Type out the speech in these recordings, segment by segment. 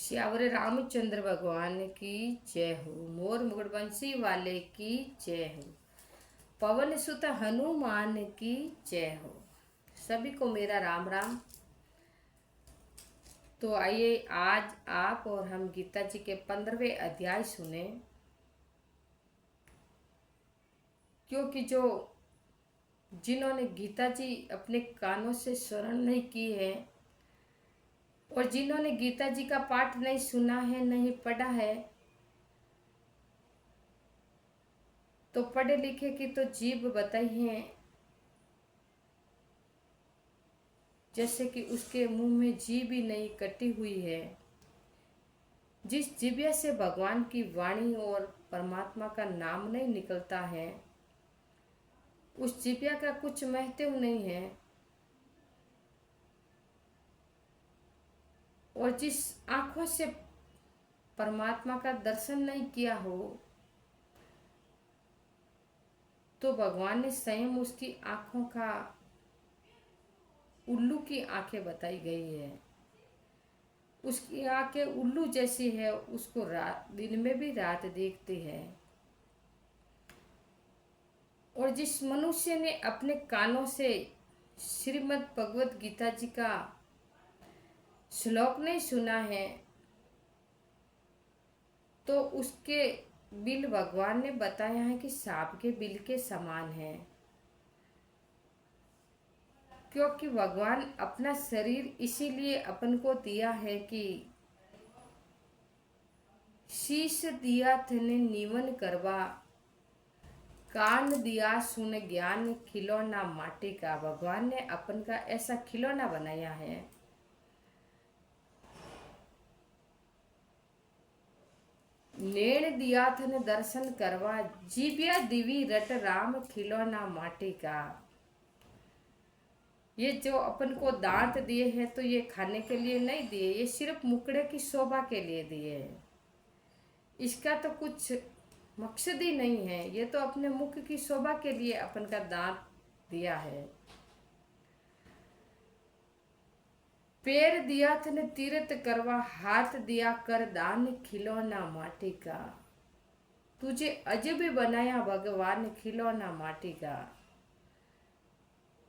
श्यावरे रामचंद्र भगवान की जय हो। मोर मुकुट बंसी वाले की जय हो। पवन सुत हनुमान की जय हो। सभी को मेरा राम राम। तो आइए आज आप और हम गीता जी के 15वें अध्याय सुने, क्योंकि जिन्होंने गीता जी अपने कानों से श्रवण नहीं की है और जिन्होंने गीता जी का पाठ नहीं सुना है, नहीं पढ़ा है, तो पढ़े लिखे की तो जीभ बताई है, जैसे कि उसके मुंह में जीभ ही नहीं कटी हुई है। जिस जिभ्या से भगवान की वाणी और परमात्मा का नाम नहीं निकलता है, उस जिभ्या का कुछ महत्व नहीं है। और जिस आंखों से परमात्मा का दर्शन नहीं किया हो, तो भगवान ने स्वयं उसकी आंखों का उल्लू की आंखें बताई गई है। उसकी आंखें उल्लू जैसी है, उसको रात दिन में भी रात देखती है। और जिस मनुष्य ने अपने कानों से श्रीमद् भगवत गीता जी का श्लोक नहीं सुना है, तो उसके बिल भगवान ने बताया है कि सांप के बिल के समान है। क्योंकि भगवान अपना शरीर इसीलिए अपन को दिया है कि शीश दिया थने नीवन करवा, कान दिया सुन ज्ञान खिलौना माटी का। भगवान ने अपन का ऐसा खिलौना बनाया है। नेण दिया थने दर्शन करवा, जीव्या दिवी रट राम खिलौना माटी का। ये जो अपन को दांत दिए हैं, तो ये खाने के लिए नहीं दिए, ये सिर्फ मुकड़े की शोभा के लिए दिए हैं। इसका तो कुछ मकसद ही नहीं है, ये तो अपने मुख की शोभा के लिए अपन का दांत दिया है। पैर दिया थने तीर्थ करवा, हाथ दिया कर दान खिलौना माटी का। तुझे अजब बनाया भगवान खिलौना माटी का।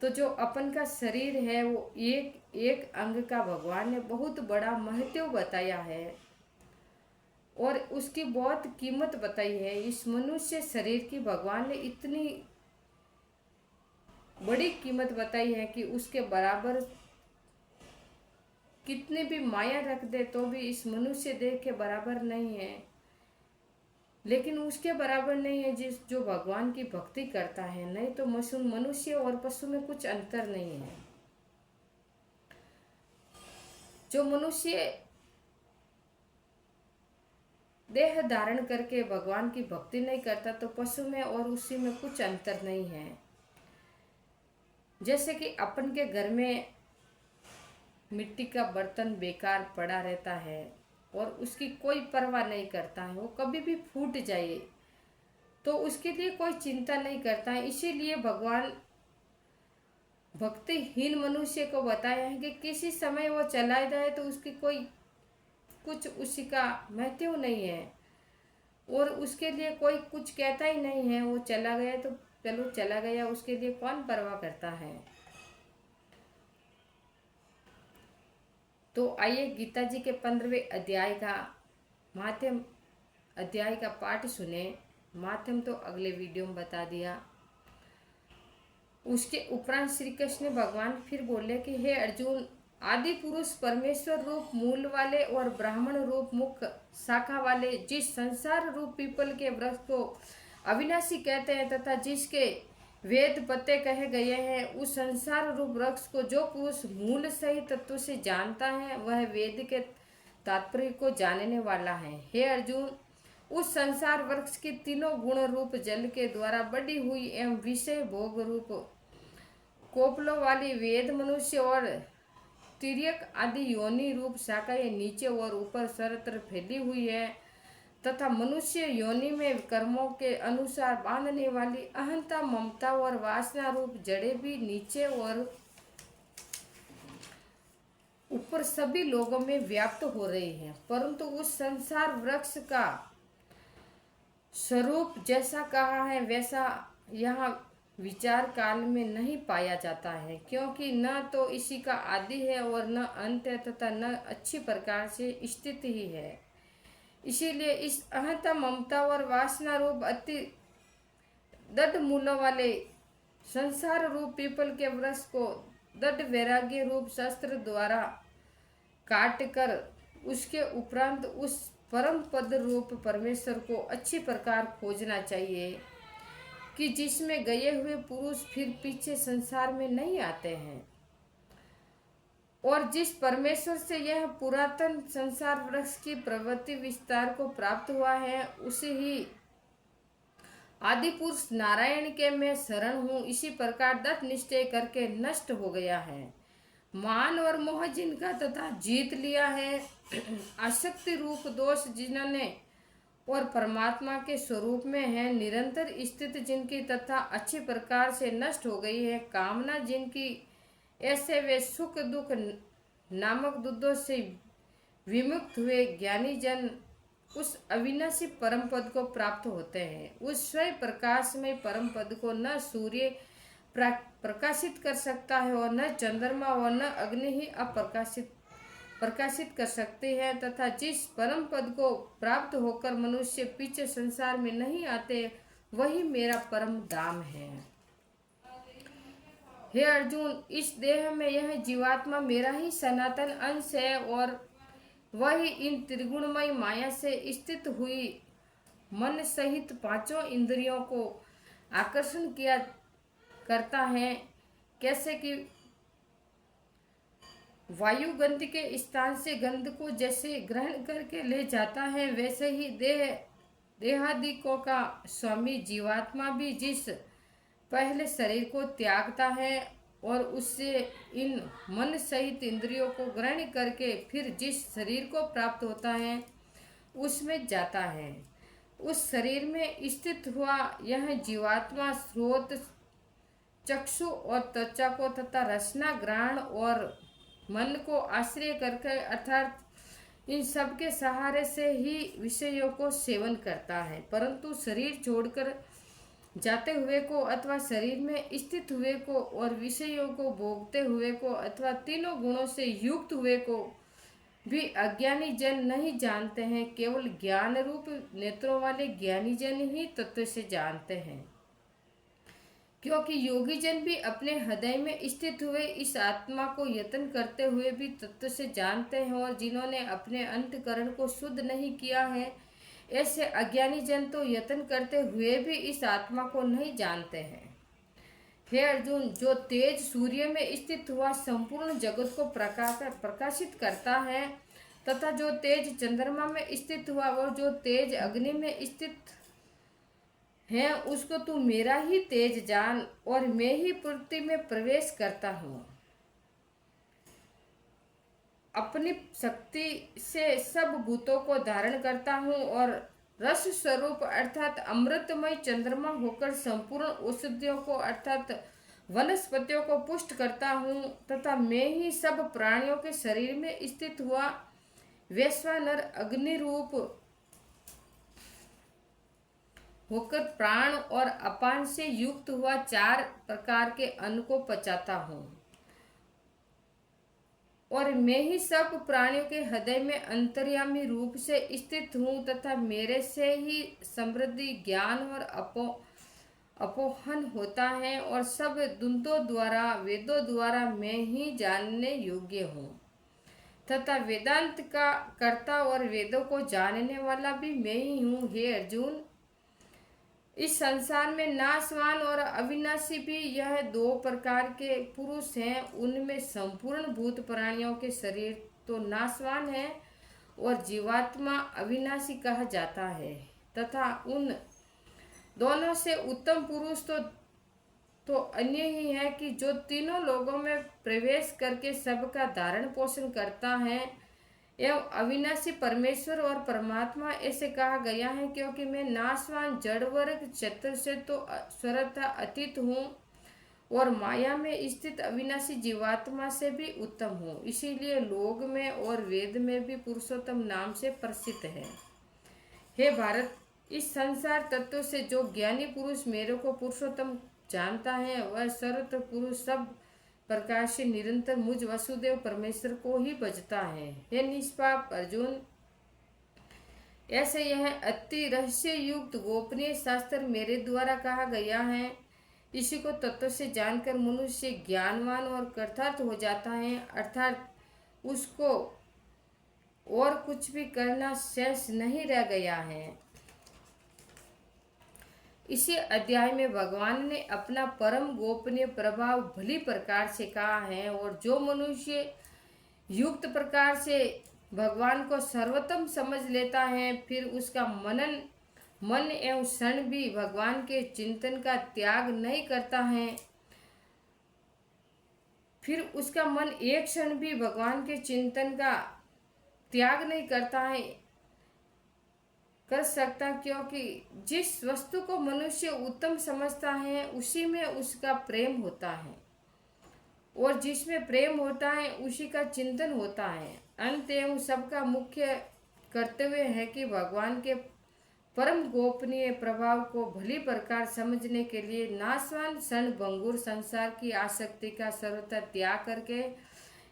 तो जो अपन का शरीर है, वो एक एक अंग का भगवान ने बहुत बड़ा महत्व बताया है और उसकी बहुत कीमत बताई है। इस मनुष्य शरीर की भगवान ने इतनी बड़ी कीमत बताई है कि उसके बराबर कितनी भी माया रख दे तो भी इस मनुष्य देह के बराबर नहीं है। लेकिन उसके बराबर नहीं है जो भगवान की भक्ति करता है। नहीं तो मनुष्य और पशु में कुछ अंतर नहीं है। जो मनुष्य देह धारण करके भगवान की भक्ति नहीं करता, तो पशु में और उसी में कुछ अंतर नहीं है। जैसे कि अपन के घर में मिट्टी का बर्तन बेकार पड़ा रहता है और उसकी कोई परवाह नहीं करता है, वो कभी भी फूट जाए तो उसके लिए कोई चिंता नहीं करता है। इसीलिए भगवान भक्तिहीन मनुष्य को बताया है कि किसी समय वो चला जाए तो उसकी कोई कुछ उसी का महत्व नहीं है और उसके लिए कोई कुछ कहता ही नहीं है। वो चला गया तो चलो चला गया, उसके लिए कौन परवाह करता है। तो आइए गीता जी के 15वें अध्याय का पाठ सुने। माध्यम तो अगले वीडियो में बता दिया। उसके उपरांत श्री कृष्ण भगवान फिर बोले कि हे अर्जुन, आदि पुरुष परमेश्वर रूप मूल वाले और ब्राह्मण रूप मुख्य शाखा वाले जिस संसार रूप पीपल के वृक्ष को अविनाशी कहते हैं तथा जिसके वेद पत्ते कहे गए हैं, उस संसार रूप वृक्ष को जो पुरुष मूल सही तत्व से जानता है, वह वेद के तात्पर्य को जानने वाला है। हे अर्जुन, उस संसार वृक्ष की तीनों गुण रूप जल के द्वारा बढ़ी हुई एवं विषय भोग रूप कोपलों वाली वेद मनुष्य और तिर्यक आदि योनि रूप शाखाएं नीचे और ऊपर सर्वत्र फैली हुई है तथा मनुष्य योनि में कर्मों के अनुसार बांधने वाली अहंता ममता और वासना रूप जड़ें भी नीचे और ऊपर सभी लोगों में व्याप्त हो रही है, परंतु उस संसार वृक्ष का स्वरूप जैसा कहा है वैसा यहाँ विचार काल में नहीं पाया जाता है, क्योंकि न तो इसी का आदि है और न अंत है, तथा न अच्छी प्रकार से स्थित ही है। इसीलिए इस अहंता, ममता और वासना रूप अति दृढ़ मूलों वाले संसार रूप पीपल के वृक्ष को दृढ़ वैराग्य रूप शस्त्र द्वारा काट कर उसके उपरांत उस परम पद रूप परमेश्वर को अच्छी प्रकार खोजना चाहिए, कि जिसमें गए हुए पुरुष फिर पीछे संसार में नहीं आते हैं, और जिस परमेश्वर से यह पुरातन संसार वृक्ष की प्रवृत्ति विस्तार को प्राप्त हुआ है, उसे ही आदि पुरुष नारायण के मैं शरण हूँ इसी प्रकार दृढ़ निश्चय करके नष्ट हो गया है। मान और मोह जिनका तथा जीत लिया है, आसक्ति रूप दोष जिन्होंने और परमात्मा के स्वरूप में है, निरंतर स्थित जिनकी तथा अच्छी प्रकार से नष्ट हो गई है, कामना जिनकी, ऐसे वे सुख दुख नामक दुद्धों से विमुक्त हुए ज्ञानी जन उस अविनाशी परम पद को प्राप्त होते हैं। उस स्वयं प्रकाशमय परम पद को न सूर्य प्रकाशित कर सकता है और न चंद्रमा और न अग्नि ही प्रकाशित कर सकते हैं, तथा जिस परम पद को प्राप्त होकर मनुष्य पीछे संसार में नहीं आते, वही मेरा परम धाम है। हे अर्जुन, इस देह में यह जीवात्मा मेरा ही सनातन अंश है और वही इन त्रिगुणमय माया से स्थित हुई मन सहित पांचों इंद्रियों को आकर्षण किया करता है। कैसे कि वायु गंध के स्थान से गंध को जैसे ग्रहण करके ले जाता है, वैसे ही देहादिकों का स्वामी जीवात्मा भी जिस पहले शरीर को त्यागता है और उससे इन मन सहित इंद्रियों को ग्रहण करके फिर जिस शरीर को प्राप्त होता है उसमें जाता है, उस शरीर में स्थित हुआ यह जीवात्मा स्रोत, चक्षु और त्वचा को तथा रसना, ग्रहण और मन को आश्रय करके अर्थात इन सब के सहारे से ही विषयों को सेवन करता है, परंतु शरीर छोड़कर जाते हुए को अथवा शरीर में स्थित हुए को और विषयों को भोगते हुए को अथवा तीनों गुणों से युक्त हुए को भी अज्ञानी जन नहीं जानते हैं। केवल ज्ञान रूप नेत्रों वाले ज्ञानी जन ही तत्व से जानते हैं, क्योंकि योगी जन भी अपने हृदय में स्थित हुए इस आत्मा को यत्न करते हुए भी तत्व से जानते हैं, और जिन्होंने अपने अंतकरण को शुद्ध नहीं किया है, ऐसे अज्ञानी जन तो यत्न करते हुए भी इस आत्मा को नहीं जानते हैं। हे अर्जुन, जो तेज सूर्य में स्थित हुआ संपूर्ण जगत को प्रकाशित करता है, तथा जो तेज चंद्रमा में स्थित हुआ और जो तेज अग्नि में स्थित है, उसको तू मेरा ही तेज जान, और मैं ही पृथ्वी में प्रवेश करता हूँ। अपनी शक्ति से सब भूतों को धारण करता हूँ और रस स्वरूप अर्थात अमृतमय चंद्रमा होकर संपूर्ण औषधियों को अर्थात वनस्पतियों को पुष्ट करता हूँ, तथा मैं ही सब प्राणियों के शरीर में स्थित हुआ वैश्वानर अग्नि रूप होकर प्राण और अपान से युक्त हुआ 4 प्रकार के अन्न को पचाता हूँ, और मैं ही सब प्राणियों के हृदय में अंतर्यामी रूप से स्थित हूँ, तथा मेरे से ही समृद्धि, ज्ञान और अपोहन होता है, और सब द्वंद्वों द्वारा वेदों द्वारा मैं ही जानने योग्य हूँ, तथा वेदांत का कर्ता और वेदों को जानने वाला भी मैं ही हूँ। हे अर्जुन, इस संसार में नाशवान और अविनाशी भी यह 2 प्रकार के पुरुष हैं। उनमें संपूर्ण भूत प्राणियों के शरीर तो नाशवान है और जीवात्मा अविनाशी कहा जाता है, तथा उन दोनों से उत्तम पुरुष तो अन्य ही है कि जो तीनों लोगों में प्रवेश करके सबका धारण पोषण करता है, एवं अविनाशी परमेश्वर और परमात्मा ऐसे कहा गया है, क्योंकि मैं नाशवान जड़ वर्ग चतुर से तो स्वरता अतीत हूँ और माया में स्थित अविनाशी जीवात्मा से भी उत्तम हूँ। इसीलिए लोक में और वेद में भी पुरुषोत्तम नाम से प्रसिद्ध है। हे भारत, इस संसार तत्व से जो ज्ञानी पुरुष मेरे को पुरुषोत्तम जानता है वह सर्वत्र पुरुष सब प्रकार से निरंतर मुझ वसुदेव परमेश्वर को ही भजता है। हे निष्पाप अर्जुन, ऐसे यह अति रहस्य युक्त गोपनीय शास्त्र मेरे द्वारा कहा गया है। इसी को तत्व से जानकर मनुष्य ज्ञानवान और कृतार्थ हो जाता है, अर्थात उसको और कुछ भी करना शेष नहीं रह गया है। इसी अध्याय में भगवान ने अपना परम गोपनीय प्रभाव भली प्रकार से कहा है, और जो मनुष्य युक्त प्रकार से भगवान को सर्वोत्तम समझ लेता है, फिर उसका मन एवं क्षण भी भगवान के चिंतन का त्याग नहीं करता है। फिर उसका मन एक क्षण भी भगवान के चिंतन का त्याग नहीं कर सकता, क्योंकि जिस वस्तु को मनुष्य उत्तम समझता है उसी में उसका प्रेम होता है, और जिसमें प्रेम होता है उसी का चिंतन होता है। अंत एवं सबका मुख्य कर्तव्य है कि भगवान के परम गोपनीय प्रभाव को भली प्रकार समझने के लिए नाशवान क्षण भंगुर संसार की आसक्ति का सर्वथा त्याग करके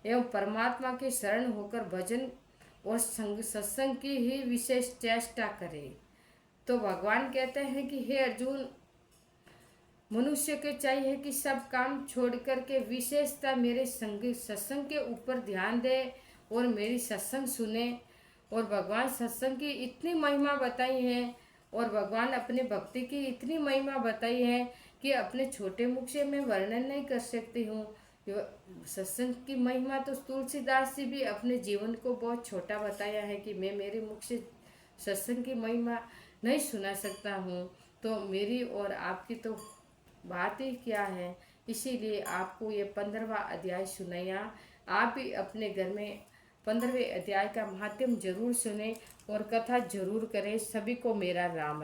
एवं परमात्मा के शरण होकर भजन और सत्संग की ही विशेष चेष्टा करे। तो भगवान कहते हैं कि हे अर्जुन, मनुष्य को चाहिए कि सब काम छोड़ करके विशेषता मेरे सत्संग के ऊपर ध्यान दे और मेरी सत्संग सुने। और भगवान सत्संग की इतनी महिमा बताई है और भगवान अपने भक्ति की इतनी महिमा बताई है कि अपने छोटे मुख से मैं वर्णन नहीं कर सकती हूँ। सत्संग की महिमा तो तुलसीदास जी भी अपने जीवन को बहुत छोटा बताया है कि मैं मेरे मुख से सत्संग की महिमा नहीं सुना सकता हूँ, तो मेरी और आपकी तो बात ही क्या है। इसीलिए आपको ये 15वां अध्याय सुनाया। आप भी अपने घर में 15वें अध्याय का महात्म्य जरूर सुने और कथा जरूर करें। सभी को मेरा राम।